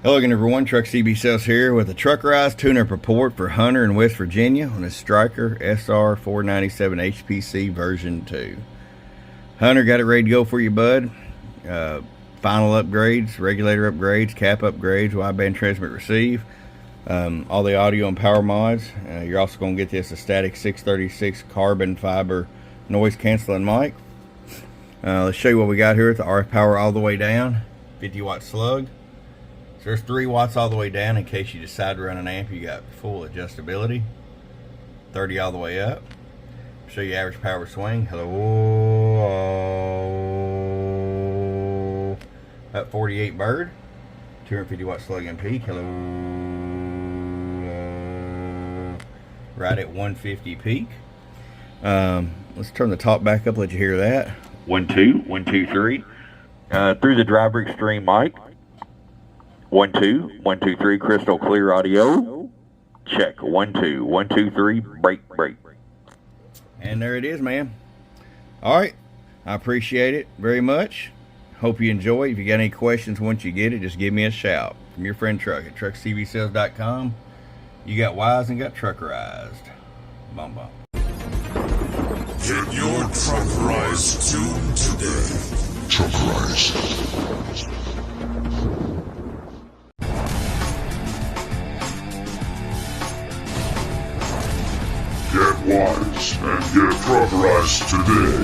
Hello again everyone, Truck CB Sales here with a Truckerized tune-up report for Hunter in West Virginia on a Stryker SR-497HPC version 2. Hunter, got it ready to go for you, bud. Final upgrades, regulator upgrades, cap upgrades, wideband transmit receive, all the audio and power mods. You're also going to get this a static 636 carbon fiber noise canceling mic. Let's show you what we got here with the RF power all the way down, 50 watt slug. So there's 3 watts all the way down in case you decide to run an amp. You got full adjustability. 30 all the way up. Show you average power swing. Hello. Up 48 bird. 250 watt slug and peak. Hello. Right at 150 peak. Let's turn the top back up, let you hear that. 1 2 1 2 3. Through the driver extreme mic. 1 2 1 2 3 crystal clear audio. Check. 1 2 1 2 3 break. And there it is, man. All right, I appreciate it very much. Hope you enjoy. If you got any questions once you get it, just give me a shout. From your friend Truck at truckcbsales.com. You got wise and got truckerized. Bum bum. Get your Truckerized tune today. Truckerized. Get wise and get Truckerized today.